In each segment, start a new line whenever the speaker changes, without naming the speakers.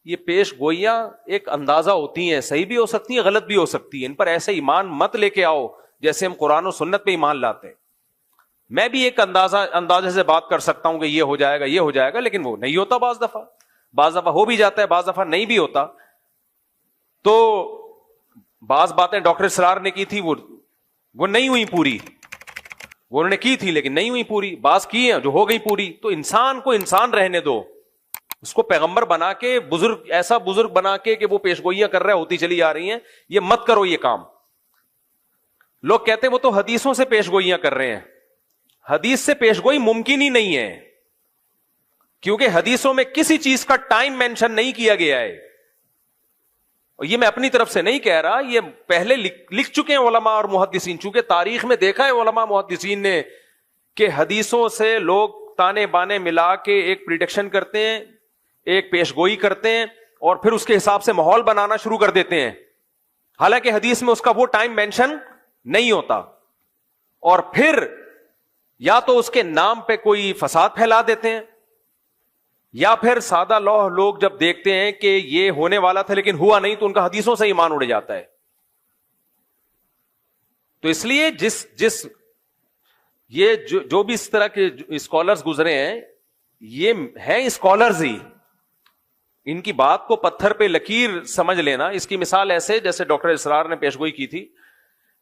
یہ پیش گوئیاں ایک اندازہ ہوتی ہیں، صحیح بھی ہو سکتی ہیں، غلط بھی ہو سکتی ہیں، ان پر ایسے ایمان مت لے کے آؤ جیسے ہم قرآن و سنت پہ ایمان لاتے ہیں۔ میں بھی ایک اندازے سے بات کر سکتا ہوں کہ یہ ہو جائے گا یہ ہو جائے گا، لیکن وہ نہیں ہوتا، بعض دفعہ ہو بھی جاتا ہے، بعض دفعہ نہیں بھی ہوتا۔ تو بعض باتیں ڈاکٹر اسرار نے کی تھی وہ نہیں ہوئی پوری، وہ انہوں نے کی تھی لیکن نہیں ہوئی پوری، بعض کی ہیں جو ہو گئی پوری۔ تو انسان کو انسان رہنے دو، اس کو پیغمبر بنا کے ایسا بزرگ بنا کے کہ وہ پیش گوئیاں کر رہے ہوتی چلی آ رہی ہیں، یہ مت کرو یہ کام۔ لوگ کہتے ہیں وہ تو حدیثوں سے پیش گوئیاں کر رہے ہیں، حدیث سے پیش گوئی ممکن ہی نہیں ہے، کیونکہ حدیثوں میں کسی چیز کا ٹائم مینشن نہیں کیا گیا ہے۔ اور یہ میں اپنی طرف سے نہیں کہہ رہا، یہ پہلے لکھ چکے ہیں علماء اور محدثین، چونکہ تاریخ میں دیکھا ہے علماء محدثین نے کہ حدیثوں سے لوگ تانے بانے ملا کے ایک پریڈکشن کرتے ہیں، ایک پیش گوئی کرتے ہیں، اور پھر اس کے حساب سے ماحول بنانا شروع کر دیتے ہیں، حالانکہ حدیث میں اس کا وہ ٹائم مینشن نہیں ہوتا۔ اور پھر یا تو اس کے نام پہ کوئی فساد پھیلا دیتے ہیں، یا پھر سادہ لوگ جب دیکھتے ہیں کہ یہ ہونے والا تھا لیکن ہوا نہیں، تو ان کا حدیثوں سے ایمان اڑ جاتا ہے۔ تو اس لیے یہ جو بھی اس طرح کے اسکالرز گزرے ہیں، یہ ہیں اسکالرز ہی، ان کی بات کو پتھر پہ لکیر سمجھ لینا۔ اس کی مثال ایسے جیسے ڈاکٹر اسرار نے پیشگوئی کی تھی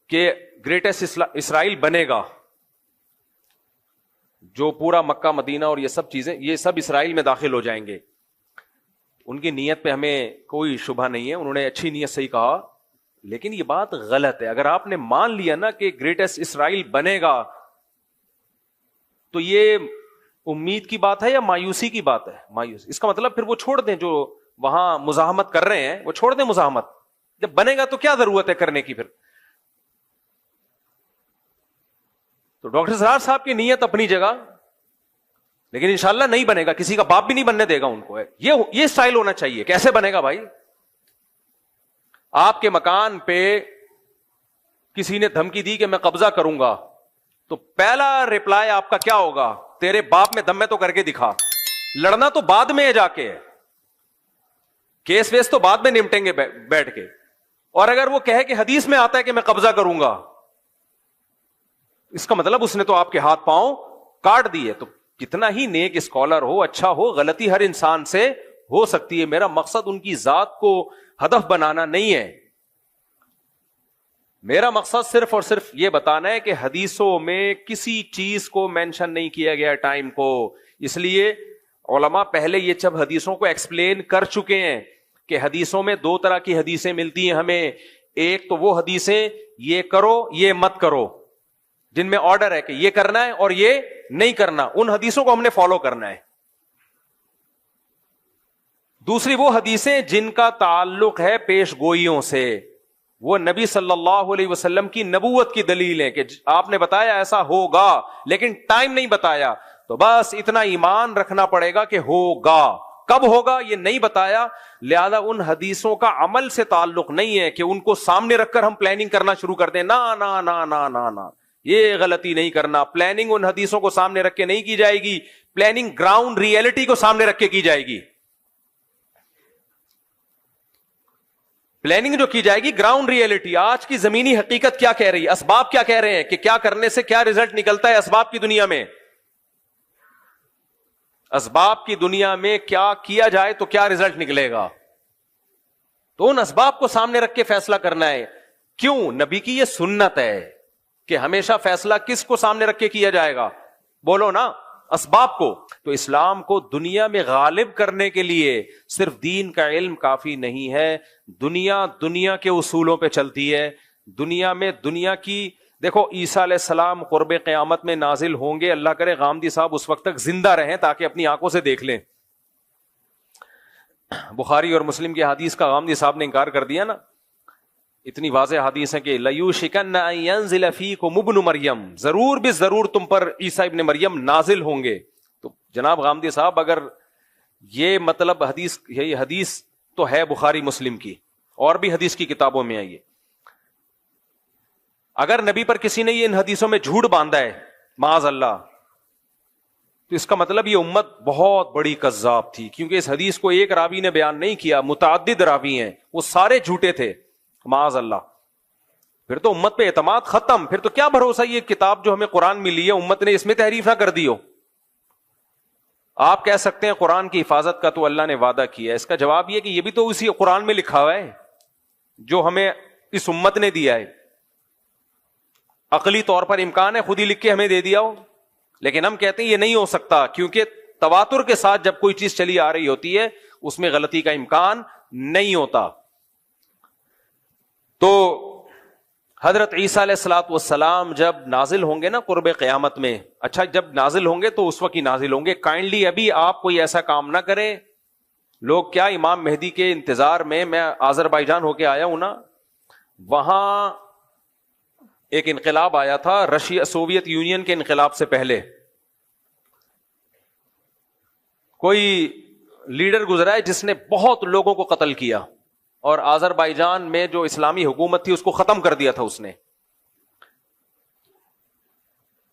کہ گریٹسٹ اسرائیل بنے گا، جو پورا مکہ مدینہ اور یہ سب چیزیں، یہ سب اسرائیل میں داخل ہو جائیں گے۔ ان کی نیت پہ ہمیں کوئی شبہ نہیں ہے، انہوں نے اچھی نیت سے ہی کہا، لیکن یہ بات غلط ہے۔ اگر آپ نے مان لیا نا کہ گریٹسٹ اسرائیل بنے گا، تو یہ امید کی بات ہے یا مایوسی کی بات ہے؟ مایوس۔ اس کا مطلب پھر وہ چھوڑ دیں، جو وہاں مزاحمت کر رہے ہیں وہ چھوڑ دیں مزاحمت، جب بنے گا تو کیا ضرورت ہے کرنے کی پھر؟ تو ڈاکٹر اسرار صاحب کی نیت اپنی جگہ، لیکن انشاءاللہ نہیں بنے گا، کسی کا باپ بھی نہیں بننے دے گا ان کو۔ یہ سٹائل ہونا چاہیے۔ کیسے بنے گا بھائی؟ آپ کے مکان پہ کسی نے دھمکی دی کہ میں قبضہ کروں گا، تو پہلا ریپلائی آپ کا کیا ہوگا؟ تیرے باپ میں دم میں تو کر کے دکھا۔ لڑنا تو بعد میں جا کے، کیس ویس تو بعد میں نمٹیں گے بیٹھ کے۔ اور اگر وہ کہے کہ حدیث میں آتا ہے کہ میں قبضہ کروں گا، اس کا مطلب اس نے تو آپ کے ہاتھ پاؤں کاٹ دیے۔ تو کتنا ہی نیک اسکالر ہو، اچھا ہو، غلطی ہر انسان سے ہو سکتی ہے۔ میرا مقصد ان کی ذات کو ہدف بنانا نہیں ہے، میرا مقصد صرف اور صرف یہ بتانا ہے کہ حدیثوں میں کسی چیز کو مینشن نہیں کیا گیا ٹائم کو۔ اس لیے علماء پہلے یہ سب حدیثوں کو ایکسپلین کر چکے ہیں کہ حدیثوں میں دو طرح کی حدیثیں ملتی ہیں ہمیں۔ ایک تو وہ حدیثیں یہ کرو یہ مت کرو، جن میں آرڈر ہے کہ یہ کرنا ہے اور یہ نہیں کرنا، ان حدیثوں کو ہم نے فالو کرنا ہے۔ دوسری وہ حدیثیں جن کا تعلق ہے پیش گوئیوں سے، وہ نبی صلی اللہ علیہ وسلم کی نبوت کی دلیل ہے کہ آپ نے بتایا ایسا ہوگا لیکن ٹائم نہیں بتایا، تو بس اتنا ایمان رکھنا پڑے گا کہ ہوگا، کب ہوگا یہ نہیں بتایا، لہذا ان حدیثوں کا عمل سے تعلق نہیں ہے کہ ان کو سامنے رکھ کر ہم پلاننگ کرنا شروع کر دیں۔ نا نا نا نا نا نا، یہ غلطی نہیں کرنا۔ پلاننگ ان حدیثوں کو سامنے رکھ کے نہیں کی جائے گی، پلاننگ گراؤنڈ ریئلٹی کو سامنے رکھ کے کی جائے گی۔ پلاننگ جو کی جائے گی گراؤنڈ ریئلٹی، آج کی زمینی حقیقت کیا کہہ رہی ہے، اسباب کیا کہہ رہے ہیں کہ کیا کرنے سے کیا رزلٹ نکلتا ہے اسباب کی دنیا میں، اسباب کی دنیا میں کیا کیا جائے تو کیا رزلٹ نکلے گا، تو ان اسباب کو سامنے رکھ کے فیصلہ کرنا ہے۔ کیوں؟ نبی کی یہ سنت ہے کہ ہمیشہ فیصلہ کس کو سامنے رکھ کے کیا جائے گا؟ بولو نا، اسباب کو۔ تو اسلام کو دنیا میں غالب کرنے کے لیے صرف دین کا علم کافی نہیں ہے، دنیا کے اصولوں پہ چلتی ہے۔ دنیا میں دنیا کی، دیکھو عیسیٰ علیہ السلام قرب قیامت میں نازل ہوں گے، اللہ کرے غامدی صاحب اس وقت تک زندہ رہیں تاکہ اپنی آنکھوں سے دیکھ لیں۔ بخاری اور مسلم کی حدیث کا غامدی صاحب نے انکار کر دیا نا، اتنی واضح حدیث ہے کہ لَيُوشِكَنَّ أَن يَنزِلَ فِيكُمُ ابْنُ مَرْيَم، ضرور بھی ضرور تم پر عیسیٰ ابن مریم نازل ہوں گے۔ تو جناب غامدی صاحب اگر یہ مطلب حدیث تو ہے بخاری مسلم کی، اور بھی حدیث کی کتابوں میں آئی ہے، اگر نبی پر کسی نے یہ ان حدیثوں میں جھوٹ باندھا ہے معاذ اللہ، تو اس کا مطلب یہ امت بہت بڑی کذاب تھی، کیونکہ اس حدیث کو ایک راوی نے بیان نہیں کیا، متعدد راوی ہیں، وہ سارے جھوٹے تھے معاذ اللہ. پھر تو امت پہ اعتماد ختم. پھر تو کیا بھروسہ یہ کتاب جو ہمیں قرآن ملی ہے امت نے اس میں تحریف نہ کر دی ہو. آپ کہہ سکتے ہیں قرآن کی حفاظت کا تو اللہ نے وعدہ کیا ہے، اس کا جواب یہ کہ یہ بھی تو اسی قرآن میں لکھا ہوا ہے جو ہمیں اس امت نے دیا ہے. عقلی طور پر امکان ہے خود ہی لکھ کے ہمیں دے دیا ہو، لیکن ہم کہتے ہیں یہ نہیں ہو سکتا، کیونکہ تواتر کے ساتھ جب کوئی چیز چلی آ رہی ہوتی ہے اس میں غلطی کا امکان نہیں ہوتا. تو حضرت عیسیٰ علیہ الصلوۃ والسلام جب نازل ہوں گے نا قرب قیامت میں، اچھا جب نازل ہوں گے تو اس وقت ہی نازل ہوں گے. کائنڈلی ابھی آپ کوئی ایسا کام نہ کریں. لوگ کیا امام مہدی کے انتظار میں آذربائیجان ہو کے آیا ہوں نا، وہاں ایک انقلاب آیا تھا رشیا سوویت یونین کے انقلاب سے پہلے. کوئی لیڈر گزرا ہے جس نے بہت لوگوں کو قتل کیا، اور آذربائیجان میں جو اسلامی حکومت تھی اس کو ختم کر دیا تھا اس نے.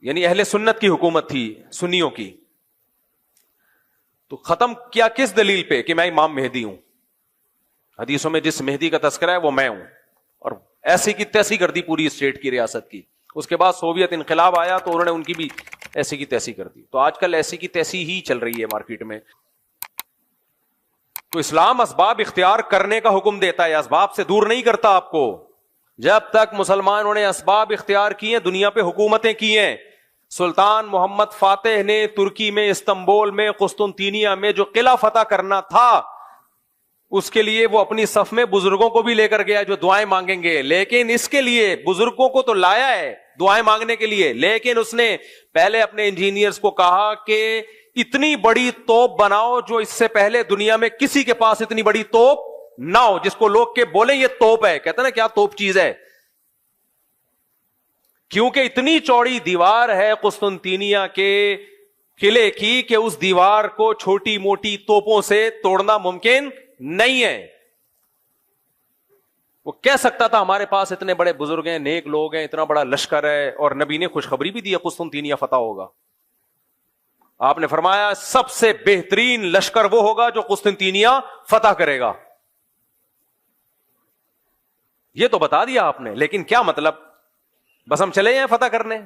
یعنی اہل سنت کی حکومت تھی، سنیوں کی. تو ختم کیا کس دلیل پہ؟ کہ میں امام مہدی ہوں. حدیثوں میں جس مہدی کا تذکرہ ہے وہ میں ہوں، اور ایسی کی تیسی کر دی پوری اسٹیٹ کی، ریاست کی. اس کے بعد سوویت انقلاب آیا تو انہوں نے ان کی بھی ایسی کی تیسی کر دی. تو آج کل ایسی کی تیسی ہی چل رہی ہے مارکیٹ میں. تو اسلام اسباب اختیار کرنے کا حکم دیتا ہے، اسباب سے دور نہیں کرتا آپ کو. جب تک مسلمانوں نے اسباب اختیار کیے، دنیا پہ حکومتیں کی ہیں. سلطان محمد فاتح نے ترکی میں، استنبول میں، قسطنطینیہ میں جو قلعہ فتح کرنا تھا اس کے لیے وہ اپنی صف میں بزرگوں کو بھی لے کر گیا جو دعائیں مانگیں گے. لیکن اس کے لیے بزرگوں کو تو لایا ہے دعائیں مانگنے کے لیے، لیکن اس نے پہلے اپنے انجینئرز کو کہا کہ اتنی بڑی توپ بناؤ جو اس سے پہلے دنیا میں کسی کے پاس اتنی بڑی توپ نہ ہو، جس کو لوگ کے بولیں یہ توپ ہے. کہتے ہیں نا کیا توپ چیز ہے، کیونکہ اتنی چوڑی دیوار ہے قسطنطینیہ کے قلعے کی کہ اس دیوار کو چھوٹی موٹی توپوں سے توڑنا ممکن نہیں ہے. وہ کہہ سکتا تھا ہمارے پاس اتنے بڑے بزرگ ہیں، نیک لوگ ہیں، اتنا بڑا لشکر ہے، اور نبی نے خوشخبری بھی دی ہے قسطنطینیہ فتح ہوگا. آپ نے فرمایا سب سے بہترین لشکر وہ ہوگا جو قسطنطینیہ فتح کرے گا. یہ تو بتا دیا آپ نے، لیکن کیا مطلب؟ بس ہم چلے جائیں فتح کرنے؟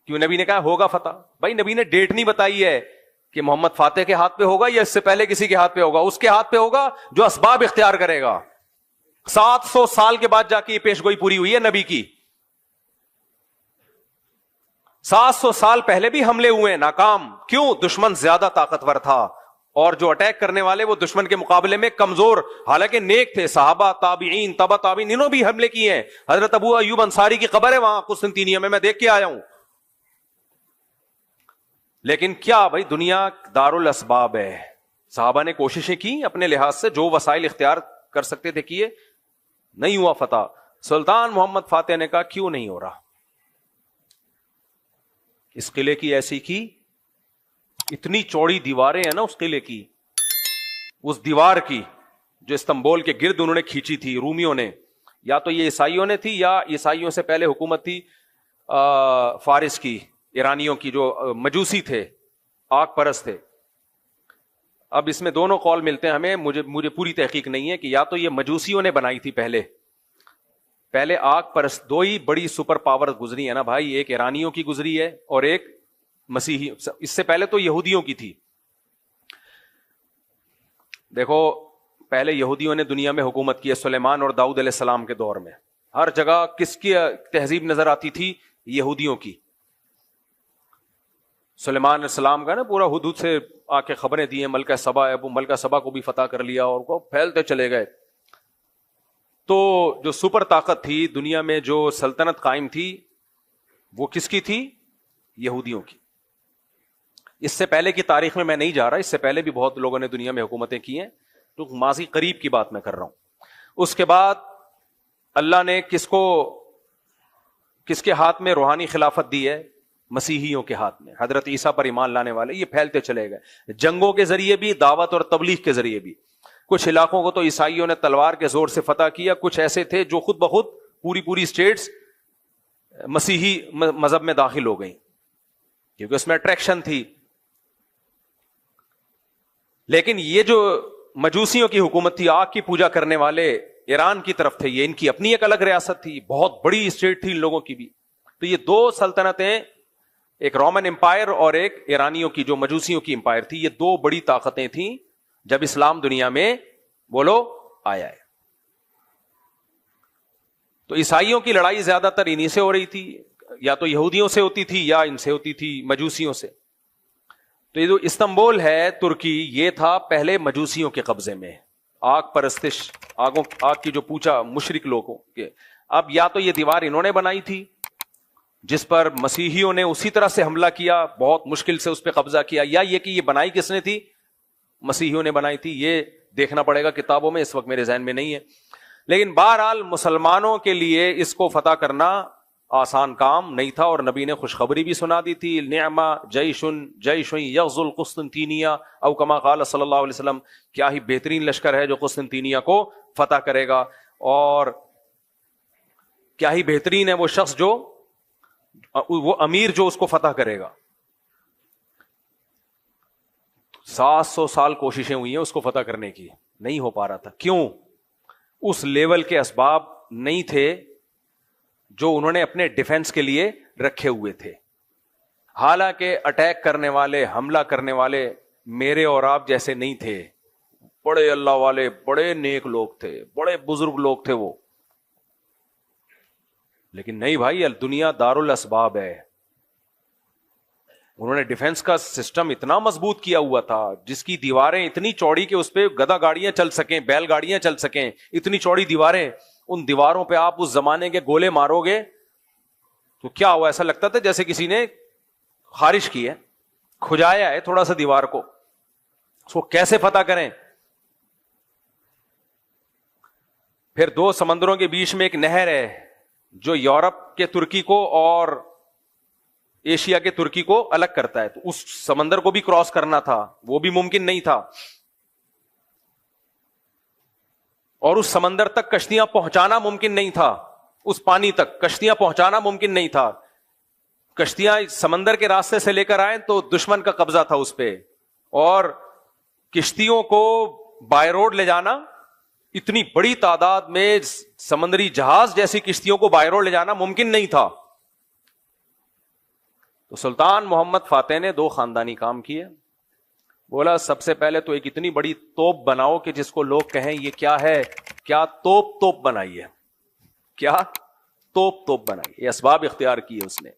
کیوں نبی نے کہا ہوگا فتح. بھائی نبی نے ڈیٹ نہیں بتائی ہے کہ محمد فاتح کے ہاتھ پہ ہوگا یا اس سے پہلے کسی کے ہاتھ پہ ہوگا. اس کے ہاتھ پہ ہوگا جو اسباب اختیار کرے گا. 700 سال کے بعد جا کے یہ پیش گوئی پوری ہوئی ہے نبی کی. 700 سال پہلے بھی حملے ہوئے ناکام. کیوں؟ دشمن زیادہ طاقتور تھا، اور جو اٹیک کرنے والے وہ دشمن کے مقابلے میں کمزور، حالانکہ نیک تھے. صحابہ، تابعین، تبع تابعین، انہوں بھی حملے کیے ہیں. حضرت ابو ایوب انصاری کی قبر ہے وہاں قسطنطینیہ میں دیکھ کے آیا ہوں. لیکن کیا بھائی دنیا دار الاسباب ہے. صحابہ نے کوششیں کی اپنے لحاظ سے، جو وسائل اختیار کر سکتے تھے کیے، نہیں ہوا فتح. سلطان محمد فاتح نے کہا کیوں نہیں ہو رہا؟ اس قلعے کی ایسی کی، اتنی چوڑی دیواریں ہیں نا اس قلعے کی، اس دیوار کی جو استنبول کے گرد انہوں نے کھینچی تھی رومیوں نے، یا تو یہ عیسائیوں نے تھی یا عیسائیوں سے پہلے حکومت تھی فارس کی، ایرانیوں کی، جو مجوسی تھے، آگ پرست تھے. اب اس میں دونوں قول ملتے ہیں ہمیں، مجھے پوری تحقیق نہیں ہے کہ یا تو یہ مجوسیوں نے بنائی تھی پہلے آگ پرست. دو ہی بڑی سپر پاور گزری ہے نا بھائی، ایک ایرانیوں کی گزری ہے اور ایک مسیحی. اس سے پہلے تو یہودیوں کی تھی. دیکھو پہلے یہودیوں نے دنیا میں حکومت کی ہے، سلیمان اور داؤد علیہ السلام کے دور میں. ہر جگہ کس کی تہذیب نظر آتی تھی؟ یہودیوں کی. سلیمان علیہ السلام کا نا پورا حدود سے آ کے خبریں دی ہیں، ملکہ سبا ہے، وہ ملکہ سبا کو بھی فتح کر لیا اور وہ پھیلتے چلے گئے. تو جو سپر طاقت تھی دنیا میں، جو سلطنت قائم تھی، وہ کس کی تھی؟ یہودیوں کی. اس سے پہلے کی تاریخ میں نہیں جا رہا، اس سے پہلے بھی بہت لوگوں نے دنیا میں حکومتیں کی ہیں، تو ماضی قریب کی بات میں کر رہا ہوں. اس کے بعد اللہ نے کس کے ہاتھ میں روحانی خلافت دی ہے؟ مسیحیوں کے ہاتھ میں. حضرت عیسیٰ پر ایمان لانے والے یہ پھیلتے چلے گئے، جنگوں کے ذریعے بھی، دعوت اور تبلیغ کے ذریعے بھی. کچھ علاقوں کو تو عیسائیوں نے تلوار کے زور سے فتح کیا، کچھ ایسے تھے جو خود بخود پوری اسٹیٹس مسیحی مذہب میں داخل ہو گئیں کیونکہ اس میں اٹریکشن تھی. لیکن یہ جو مجوسیوں کی حکومت تھی, آگ کی پوجا کرنے والے ایران کی طرف تھے, یہ ان کی اپنی ایک الگ ریاست تھی, بہت بڑی اسٹیٹ تھی ان لوگوں کی بھی. تو یہ دو سلطنتیں, ایک رومن امپائر اور ایک ایرانیوں کی جو مجوسیوں کی امپائر تھی, یہ دو بڑی طاقتیں تھیں جب اسلام دنیا میں بولو آیا ہے. تو عیسائیوں کی لڑائی زیادہ تر انہی سے ہو رہی تھی, یا تو یہودیوں سے ہوتی تھی یا ان سے ہوتی تھی مجوسیوں سے. تو یہ جو استنبول ہے ترکی, یہ تھا پہلے مجوسیوں کے قبضے میں, آگ پرستش, آگ کی جو پوچھا مشرک لوگوں کے. اب یا تو یہ دیوار انہوں نے بنائی تھی جس پر مسیحیوں نے اسی طرح سے حملہ کیا, بہت مشکل سے اس پہ قبضہ کیا, یا یہ کہ یہ بنائی کس نے تھی, مسیحیوں نے بنائی تھی. یہ دیکھنا پڑے گا کتابوں میں, اس وقت میرے ذہن میں نہیں ہے. لیکن بہرحال مسلمانوں کے لیے اس کو فتح کرنا آسان کام نہیں تھا, اور نبی نے خوشخبری بھی سنا دی تھی, نعما جیش یغزو القسطنطینیہ او کما قال صلی اللہ علیہ وسلم, کیا ہی بہترین لشکر ہے جو قسطنطینیہ کو فتح کرے گا, اور کیا ہی بہترین ہے وہ شخص جو, وہ امیر جو اس کو فتح کرے گا. 700 سال کوششیں ہوئی ہیں اس کو فتح کرنے کی, نہیں ہو پا رہا تھا. کیوں؟ اس لیول کے اسباب نہیں تھے جو انہوں نے اپنے ڈیفنس کے لیے رکھے ہوئے تھے. حالانکہ اٹیک کرنے والے, حملہ کرنے والے میرے اور آپ جیسے نہیں تھے, بڑے اللہ والے, بڑے نیک لوگ تھے, بڑے بزرگ لوگ تھے وہ. لیکن نہیں بھائی, دنیا دار الاسباب ہے. انہوں نے ڈیفنس کا سسٹم اتنا مضبوط کیا ہوا تھا, جس کی دیواریں اتنی چوڑی کہ اس پہ گدا گاڑیاں چل سکیں, بیل گاڑیاں چل سکیں, اتنی چوڑی دیواریں. ان دیواروں پہ آپ اس زمانے کے گولے مارو گے تو کیا ہوا, ایسا لگتا تھا جیسے کسی نے خارش کی ہے, کھجایا ہے تھوڑا سا دیوار کو. اس کو کیسے فتح کریں؟ پھر 2 سمندروں کے بیچ میں ایک نہر ہے جو یورپ کے ترکی کو اور ایشیا کے ترکی کو الگ کرتا ہے, تو اس سمندر کو بھی کراس کرنا تھا, وہ بھی ممکن نہیں تھا. اور اس سمندر تک کشتیاں پہنچانا ممکن نہیں تھا, اس پانی تک کشتیاں پہنچانا ممکن نہیں تھا. کشتیاں سمندر کے راستے سے لے کر آئیں تو دشمن کا قبضہ تھا اس پہ, اور کشتیوں کو بائی روڈ لے جانا, اتنی بڑی تعداد میں سمندری جہاز جیسی کشتیوں کو بائی روڈ لے جانا ممکن نہیں تھا. تو سلطان محمد فاتح نے 2 خاندانی کام کیے. بولا سب سے پہلے تو ایک اتنی بڑی توپ بناؤ کہ جس کو لوگ کہیں یہ کیا ہے, کیا توپ بنائی ہے, کیا توپ بنائی. یہ اسباب اختیار کیے اس نے.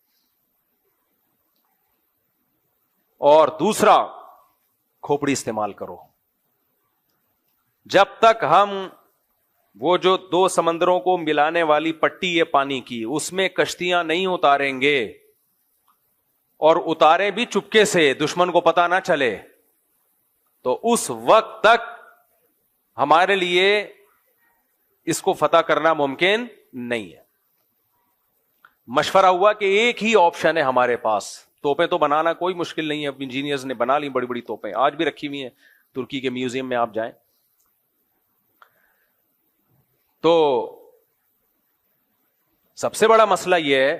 اور دوسرا, کھوپڑی استعمال کرو. جب تک ہم وہ جو 2 سمندروں کو ملانے والی پٹی ہے پانی کی, اس میں کشتیاں نہیں اتاریں گے, اور اتارے بھی چپکے سے, دشمن کو پتا نہ چلے, تو اس وقت تک ہمارے لیے اس کو فتح کرنا ممکن نہیں ہے. مشورہ ہوا کہ ایک ہی آپشن ہے ہمارے پاس, توپیں تو بنانا کوئی مشکل نہیں ہے, اب انجینئرز نے بنا لی بڑی بڑی توپیں, آج بھی رکھی ہوئی ہیں ترکی کے میوزیم میں آپ جائیں. تو سب سے بڑا مسئلہ یہ ہے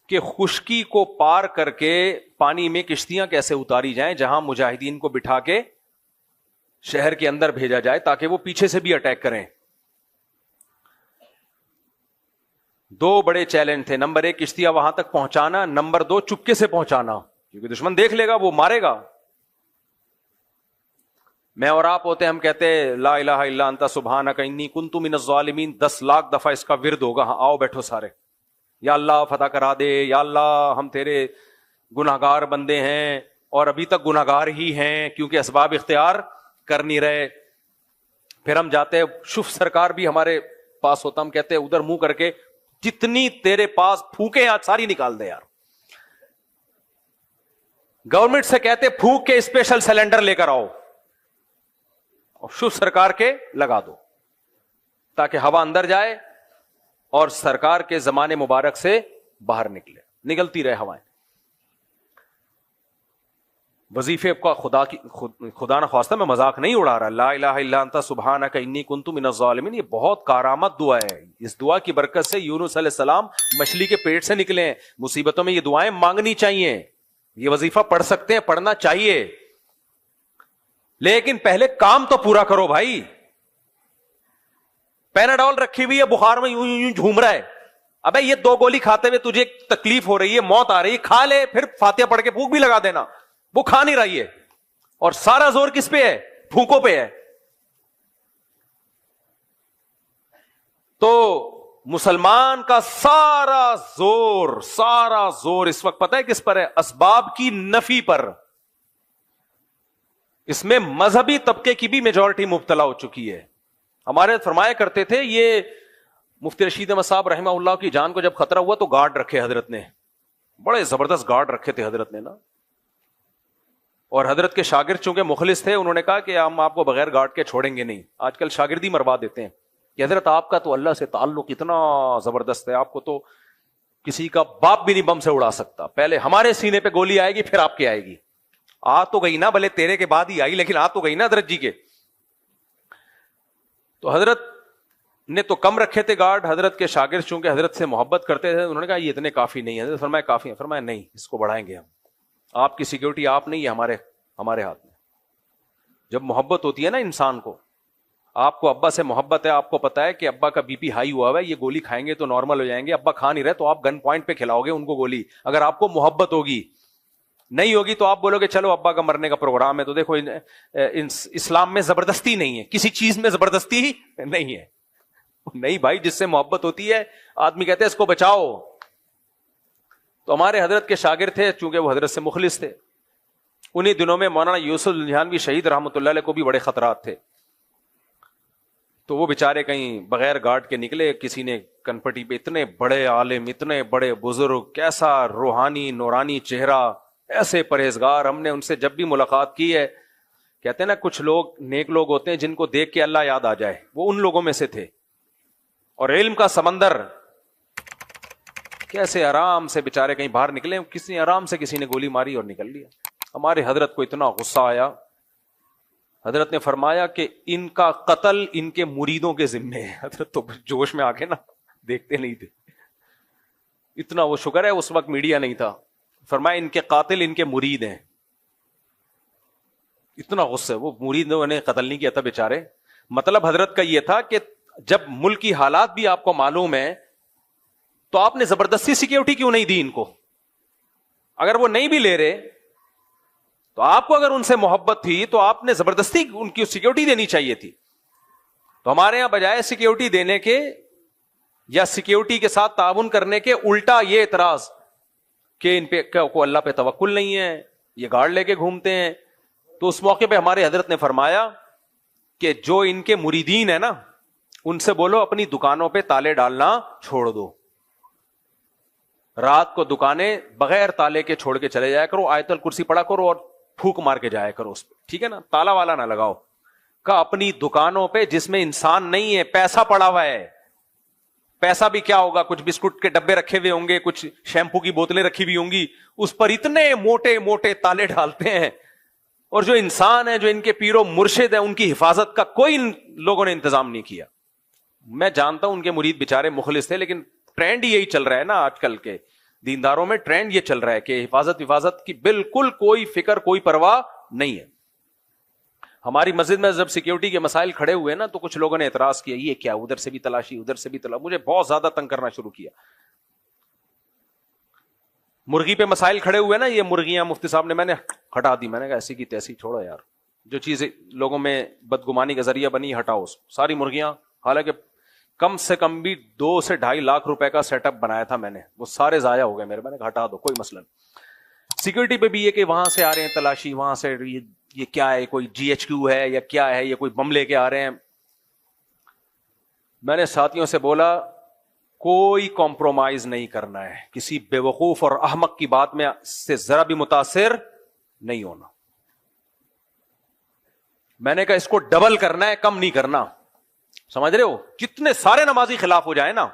کہ خشکی کو پار کر کے پانی میں کشتیاں کیسے اتاری جائیں, جہاں مجاہدین کو بٹھا کے شہر کے اندر بھیجا جائے تاکہ وہ پیچھے سے بھی اٹیک کریں. 2 بڑے چیلنج تھے. نمبر 1 کشتیاں وہاں تک پہنچانا, نمبر 2 چپکے سے پہنچانا, کیونکہ دشمن دیکھ لے گا, وہ مارے گا. میں اور آپ ہوتے ہم کہتے لا الہ الا انت سبحانک انی کنت من الظالمین, 10 لاکھ دفعہ اس کا ورد ہوگا. ہاں آؤ بیٹھو سارے, یا اللہ فتح کرا دے, یا اللہ ہم تیرے گناہگار بندے ہیں, اور ابھی تک گناہگار ہی ہیں کیونکہ اسباب اختیار کر نہیں رہے. پھر ہم جاتے, شف سرکار بھی ہمارے پاس ہوتا, ہم کہتے ادھر منہ کر کے جتنی تیرے پاس پھونکے آج ساری نکال دے یار. گورنمنٹ سے کہتے پھونک کے اسپیشل سلنڈر لے کر آؤ اور شف سرکار کے لگا دو تاکہ ہوا اندر جائے اور سرکار کے زمانے مبارک سے باہر نکلتی رہے ہوائیں. وظیفے کا خدا نہ خواستہ میں مذاق نہیں اڑا رہا. لا الہ الا انت سبحانک انی کنت من الظالمین, یہ بہت کارآمد دعا ہے. اس دعا کی برکت سے یونس علیہ السلام مچھلی کے پیٹ سے نکلے ہیں. مصیبتوں میں یہ دعائیں مانگنی چاہیے, یہ وظیفہ پڑھ سکتے ہیں, پڑھنا چاہیے. لیکن پہلے کام تو پورا کرو بھائی. پیناڈول رکھی ہوئی ہے, بخار میں یوں یوں جھوم رہا ہے, ابے یہ 2 گولی کھاتے ہوئے تجھے تکلیف ہو رہی ہے, موت آ رہی ہے, کھا لے, پھر فاتحہ پڑھ کے پھونک بھی لگا دینا. وہ کھا نہیں رہی ہے, اور سارا زور کس پہ ہے؟ پھونکوں پہ ہے. تو مسلمان کا سارا زور اس وقت پتہ ہے کس پر ہے؟ اسباب کی نفی پر. اس میں مذہبی طبقے کی بھی میجورٹی مبتلا ہو چکی ہے. ہمارے فرمایا کرتے تھے, یہ مفتی رشید احمد صاحب رحمہ اللہ کی جان کو جب خطرہ ہوا تو گارڈ رکھے حضرت نے, بڑے زبردست گارڈ رکھے تھے حضرت نے نا. اور حضرت کے شاگرد چونکہ مخلص تھے, انہوں نے کہا کہ ہم آپ کو بغیر گارڈ کے چھوڑیں گے نہیں. آج کل شاگردی مروا دیتے ہیں کہ حضرت آپ کا تو اللہ سے تعلق اتنا زبردست ہے, آپ کو تو کسی کا باپ بھی نہیں بم سے اڑا سکتا. پہلے ہمارے سینے پہ گولی آئے گی, پھر آپ کے آئے گی. آ تو گئی نا, بھلے تیرے کے بعد ہی آئی, لیکن آ تو گئی نا حضرت جی کے. تو حضرت نے تو کم رکھے تھے گارڈ. حضرت کے شاگرد چونکہ حضرت سے محبت کرتے تھے, انہوں نے کہا یہ اتنے کافی نہیں ہے. حضرت فرمایا کافی ہیں. فرمایا نہیں, اس کو بڑھائیں گے ہم. آپ کی سیکیورٹی آپ نہیں ہے, ہمارے ہاتھ میں. جب محبت ہوتی ہے نا انسان کو, آپ کو ابا سے محبت ہے, آپ کو پتا ہے کہ ابا کا بی پی ہائی ہوا ہے, یہ گولی کھائیں گے تو نارمل ہو جائیں گے, ابا کھا نہیں رہے تو آپ گن پوائنٹ پہ کھلاؤ گے ان کو گولی. اگر آپ کو محبت ہوگی, نہیں ہوگی تو آپ بولو گے چلو ابا کا مرنے کا پروگرام ہے. تو دیکھو اسلام میں زبردستی نہیں ہے, کسی چیز میں زبردستی نہیں ہے. نہیں بھائی, جس سے محبت ہوتی ہے آدمی کہتے ہیں اس کو بچاؤ. تو ہمارے حضرت کے شاگرد تھے, چونکہ وہ حضرت سے مخلص تھے. انہی دنوں میں مولانا یوسف الجھانوی شہید رحمۃ اللہ علیہ کو بھی بڑے خطرات تھے. تو وہ بےچارے کہیں بغیر گارڈ کے نکلے. کسی نے کنپٹی پہ, اتنے بڑے عالم, اتنے بڑے بزرگ, کیسا روحانی نورانی چہرہ, ایسے پرہیزگار. ہم نے ان سے جب بھی ملاقات کی ہے, کہتے ہیں نا کچھ لوگ نیک لوگ ہوتے ہیں جن کو دیکھ کے اللہ یاد آ جائے, وہ ان لوگوں میں سے تھے. اور علم کا سمندر, کیسے آرام سے بےچارے کہیں باہر نکلے, کسی آرام سے کسی نے گولی ماری اور نکل لیا. ہمارے حضرت کو اتنا غصہ آیا, حضرت نے فرمایا کہ ان کا قتل ان کے مریدوں کے ذمے ہے. حضرت تو جوش میں آ کے نا دیکھتے نہیں تھے, اتنا وہ شکر ہے اس وقت میڈیا نہیں تھا. فرمایا ان کے قاتل ان کے مرید ہیں. اتنا غصہ, وہ مریدوں نے قتل نہیں کیا تھا بیچارے. مطلب حضرت کا یہ تھا کہ جب ملکی حالات بھی آپ کو معلوم ہے تو آپ نے زبردستی سیکیورٹی کیوں نہیں دی ان کو؟ اگر وہ نہیں بھی لے رہے تو آپ کو اگر ان سے محبت تھی تو آپ نے زبردستی ان کی سیکیورٹی دینی چاہیے تھی. تو ہمارے یہاں بجائے سیکیورٹی دینے کے یا سیکیورٹی کے ساتھ تعاون کرنے کے, الٹا یہ اعتراض کہ ان پہ کو اللہ پہ توکل نہیں ہے, یہ گارڈ لے کے گھومتے ہیں. تو اس موقع پہ ہمارے حضرت نے فرمایا کہ جو ان کے مریدین ہیں نا, ان سے بولو اپنی دکانوں پہ تالے ڈالنا چھوڑ دو. رات کو دکانیں بغیر تالے کے چھوڑ کے چلے جایا کرو, آیت الکرسی پڑھا کرو اور پھونک مار کے جایا کرو اس پہ, ٹھیک ہے نا, تالا والا نہ لگاؤ. کہ اپنی دکانوں پہ جس میں انسان نہیں ہے, پیسہ پڑا ہوا ہے, پیسہ بھی کیا ہوگا, کچھ بسکٹ کے ڈبے رکھے ہوئے ہوں گے, کچھ شیمپو کی بوتلیں رکھی ہوئی ہوں گی, اس پر اتنے موٹے موٹے تالے ڈالتے ہیں. اور جو انسان ہے, جو ان کے پیر و مرشد ہیں, ان کی حفاظت کا کوئی لوگوں نے انتظام نہیں کیا. میں جانتا ہوں ان کے مرید بیچارے مخلص تھے, لیکن ٹرینڈ یہی چل رہا ہے نا آج کل کے دینداروں میں, ٹرینڈ یہ چل رہا ہے کہ حفاظت کی بالکل کوئی فکر, کوئی پرواہ نہیں ہے. ہماری مسجد میں جب سیکیورٹی کے مسائل کھڑے ہوئے نا تو کچھ لوگوں نے اعتراض کیا, یہ کیا, ادھر سے بھی تلاشی, ادھر سے بھی تلاشی. مجھے بہت زیادہ تنگ کرنا شروع کیا. مرغی پہ مسائل کھڑے ہوئے نا, یہ مرغیاں مفتی صاحب نے, میں نے ہٹا دی. میں نے کہا ایسی کی تیسی چھوڑو یار, جو چیز لوگوں میں بدگمانی کا ذریعہ بنی ہٹاؤ ساری مرغیاں. حالانکہ کم سے کم بھی 2 سے 2.5 لاکھ روپے کا سیٹ اپ بنایا تھا میں نے, وہ سارے ضائع ہو گئے میرے. میں نے کہا ہٹا دو, کوئی مسئلہ نہیں. سیکورٹی پہ بھی یہ کہ وہاں سے آ رہے ہیں تلاشی, وہاں سے یہ کیا ہے, کوئی GHQ ہے یا کیا ہے, یہ کوئی بم لے کے آ رہے ہیں. میں نے ساتھیوں سے بولا کوئی کمپرومائز نہیں کرنا ہے, کسی بے وقوف اور احمق کی بات میں سے ذرا بھی متاثر نہیں ہونا. میں نے کہا اس کو ڈبل کرنا ہے, کم نہیں کرنا. سمجھ رہے ہو, کتنے سارے نمازی خلاف ہو جائے نا,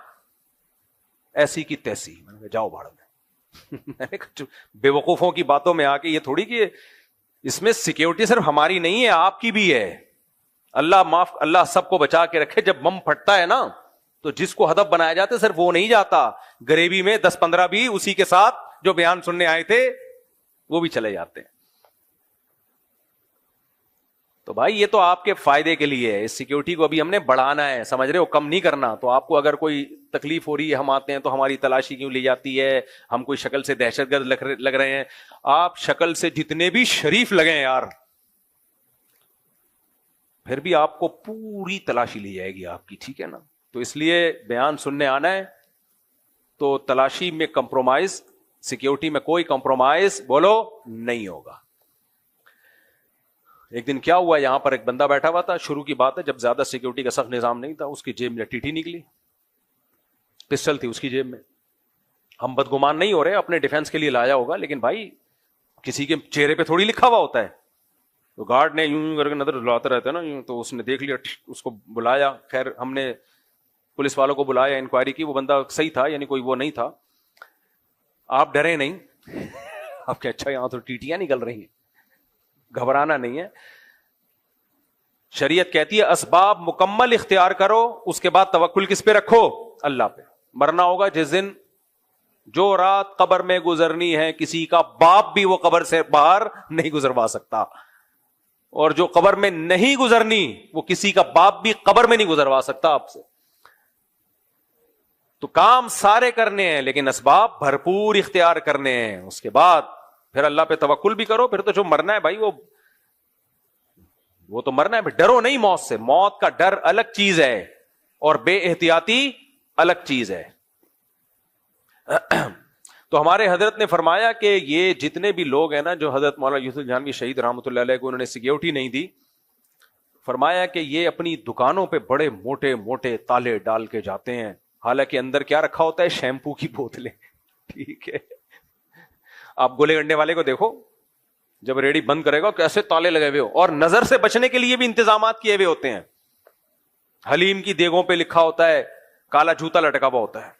ایسی کی تیسی. میں نے کہا جاؤ بھاڑ میں. میں نے کہا بے وقوفوں کی باتوں میں آ کے یہ تھوڑی کہ اس میں سیکیورٹی صرف ہماری نہیں ہے, آپ کی بھی ہے. اللہ سب کو بچا کے رکھے. جب بم پھٹتا ہے نا تو جس کو ہدف بنایا جاتا ہے صرف وہ نہیں جاتا, غریبی میں 10-15 بھی اسی کے ساتھ جو بیان سننے آئے تھے وہ بھی چلے جاتے ہیں. تو بھائی یہ تو آپ کے فائدے کے لیے ہے, اس سیکیورٹی کو ابھی ہم نے بڑھانا ہے, سمجھ رہے ہو, کم نہیں کرنا. تو آپ کو اگر کوئی تکلیف ہو رہی ہے, ہم آتے ہیں تو ہماری تلاشی کیوں لی جاتی ہے, ہم کوئی شکل سے دہشت گرد لگ رہے ہیں. آپ شکل سے جتنے بھی شریف لگے ہیں یار, پھر بھی آپ کو پوری تلاشی لی جائے گی آپ کی, ٹھیک ہے نا. تو اس لیے بیان سننے آنا ہے تو تلاشی میں کمپرومائز, سیکیورٹی میں کوئی کمپرومائز بولو نہیں ہوگا. ایک دن کیا ہوا, یہاں پر ایک بندہ بیٹھا ہوا تھا, شروع کی بات ہے جب زیادہ سیکیورٹی کا سخت نظام نہیں تھا, اس کی جیب میں ٹیٹی نکلی, پسٹل تھی اس کی جیب میں. ہم بدگمان نہیں ہو رہے, اپنے ڈیفenس کے لیے لایا ہوگا, لیکن بھائی کسی کے چہرے پہ تھوڑی لکھا ہوا ہوتا ہے. تو گارڈ نے یوں کر کے نظر لاتے رہتے نا یوں, تو اس نے دیکھ لیا, اس کو بلایا. خیر ہم نے پولیس والوں کو بلایا, انکوائری کی, وہ بندہ صحیح تھا, یعنی کوئی وہ نہیں تھا. آپ ڈرے نہیں, آپ کہ اچھا یہاں تو ٹیٹیاں نکل رہی ہیں, گھبرانا نہیں ہے. شریعت کہتی ہے اسباب مکمل اختیار کرو, اس کے بعد توکل کس پہ رکھو, اللہ پہ. مرنا ہوگا جس دن, جو رات قبر میں گزرنی ہے, کسی کا باپ بھی وہ قبر سے باہر نہیں گزروا سکتا, اور جو قبر میں نہیں گزرنی وہ کسی کا باپ بھی قبر میں نہیں گزروا سکتا آپ سے. تو کام سارے کرنے ہیں لیکن اسباب بھرپور اختیار کرنے ہیں, اس کے بعد پھر اللہ پہ توکل بھی کرو. پھر تو جو مرنا ہے بھائی وہ تو مرنا ہے, ڈرو نہیں موت سے. موت کا ڈر الگ چیز ہے اور بے احتیاطی الگ چیز ہے. تو ہمارے حضرت نے فرمایا کہ یہ جتنے بھی لوگ ہیں نا, جو حضرت مولانا یوسف جہانوی شہید رحمۃ اللہ علیہ کو انہوں نے سیکیورٹی نہیں دی, فرمایا کہ یہ اپنی دکانوں پہ بڑے موٹے موٹے تالے ڈال کے جاتے ہیں, حالانکہ اندر کیا رکھا ہوتا ہے, شیمپو کی بوتلیں. ٹھیک ہے, آپ گولے گنڈے والے کو دیکھو, جب ریڑی بند کرے گا کیسے تالے لگے ہوئے ہو, اور نظر سے بچنے کے لیے بھی انتظامات کیے ہوئے ہوتے ہیں. حلیم کی دیگوں پہ لکھا ہوتا ہے, کالا جوتا لٹکا ہوا ہوتا ہے,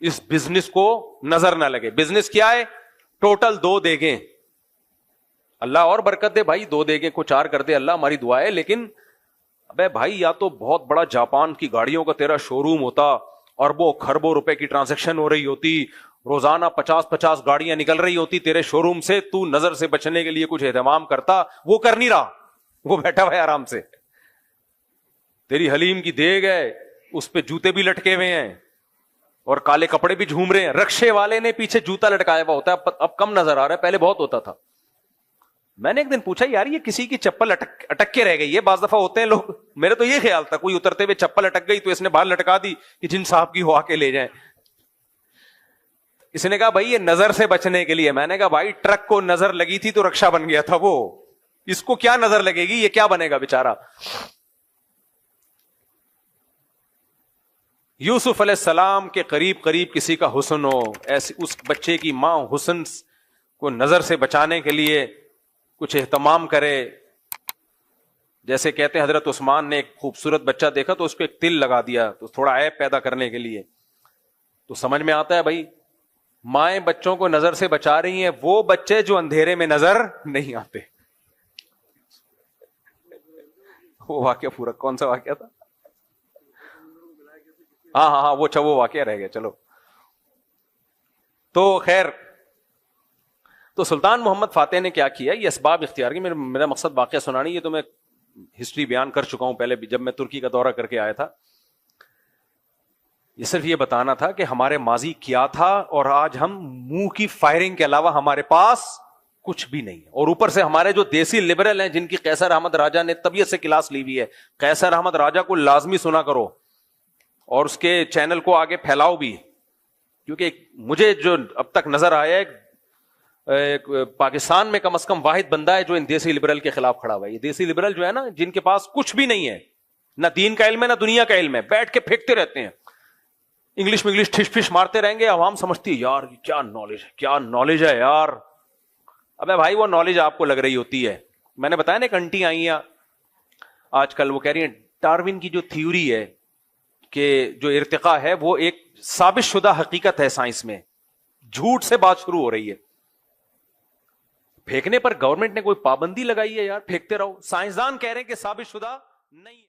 اس بزنس کو نظر نہ لگے. بزنس کیا ہے, ٹوٹل 2 دیگیں, اللہ اور برکت دے بھائی, 2 دیگیں کو 4 کر دے اللہ, ہماری دعا ہے. لیکن ابے بھائی یا تو بہت بڑا جاپان کی گاڑیوں کا تیرا شو روم ہوتا, اربوں خربوں روپے کی ٹرانزیکشن ہو رہی ہوتی, روزانہ 50 گاڑیاں نکل رہی ہوتی تیرے شو روم سے, تو نظر سے بچنے کے لیے کچھ اہتمام کرتا, وہ کر نہیں رہا, وہ بیٹھا ہوا ہے آرام سے. تیری حلیم کی دیگ ہے, اس پہ جوتے بھی لٹکے ہوئے ہیں اور کالے کپڑے بھی جھوم رہے ہیں. رکشے والے نے پیچھے جوتا لٹکایا ہوا ہوتا ہے, اب کم نظر آ رہا ہے, پہلے بہت ہوتا تھا. میں نے ایک دن پوچھا یار یہ کسی کی چپل اٹک کے رہ گئی ہے, بعض دفعہ ہوتے ہیں لوگ, میرے تو یہ خیال تھا کوئی اترتے ہوئے چپل اٹک گئی تو اس نے باہر لٹکا دی کہ جن صاحب کی ہو آ کے لے جائیں. اس نے کہا بھائی یہ نظر سے بچنے کے لیے. میں نے کہا بھائی ٹرک کو نظر لگی تھی تو رکشا بن گیا تھا وہ, اس کو کیا نظر لگے گی, یہ کیا بنے گا بیچارہ. یوسف علیہ السلام کے قریب کسی کا حسن ہو, ایسی اس بچے کی ماں حسن کو نظر سے بچانے کے لیے کچھ اہتمام کرے. جیسے کہتے ہیں حضرت عثمان نے ایک خوبصورت بچہ دیکھا تو اس کو ایک تل لگا دیا, تو تھوڑا عیب پیدا کرنے کے لیے. تو سمجھ میں آتا ہے بھائی, مائیں بچوں کو نظر سے بچا رہی ہیں, وہ بچے جو اندھیرے میں نظر نہیں آتے. وہ واقعہ پورا کون سا واقعہ تھا, ہاں وہ واقعہ رہ گیا. چلو تو خیر, تو سلطان محمد فاتح نے کیا کیا, یہ اسباب اختیار کی. میرا مقصد واقعہ سنانی, یہ تو میں ہسٹری بیان کر چکا ہوں پہلے بھی جب میں ترکی کا دورہ کر کے آیا تھا. یہ صرف یہ بتانا تھا کہ ہمارے ماضی کیا تھا, اور آج ہم منہ کی فائرنگ کے علاوہ ہمارے پاس کچھ بھی نہیں ہے. اور اوپر سے ہمارے جو دیسی لبرل ہیں, جن کی قیصر احمد راجہ نے طبیعت سے کلاس لی ہوئی ہے, قیصر احمد راجہ کو لازمی سنا کرو اور اس کے چینل کو آگے پھیلاؤ بھی, کیونکہ مجھے جو اب تک نظر آیا ہے پاکستان میں کم از کم واحد بندہ ہے جو ان دیسی لبرل کے خلاف کھڑا ہوا ہے. یہ دیسی لبرل جو ہے نا, جن کے پاس کچھ بھی نہیں ہے, نہ دین کا علم ہے نہ دنیا کا علم ہے, بیٹھ کے پھینکتے رہتے ہیں, انگلش ٹھش پھش مارتے رہیں گے. عوام سمجھتی ہے یار کیا نالج ہے یار. ابے بھائی وہ نالج آپ کو لگ رہی ہوتی ہے. میں نے بتایا نا, ایک انٹی آئی ہیں آج کل, وہ کہہ رہی ہیں ڈارون کی جو تھیوری ہے کہ جو ارتقاء ہے وہ ایک ثابت شدہ حقیقت ہے سائنس میں, جھوٹ سے بات شروع ہو رہی ہے. پھینکنے پر گورنمنٹ نے کوئی پابندی لگائی ہے یار, پھینکتے رہو. سائنسدان کہہ رہے ہیں کہ ثابت شدہ نہیں.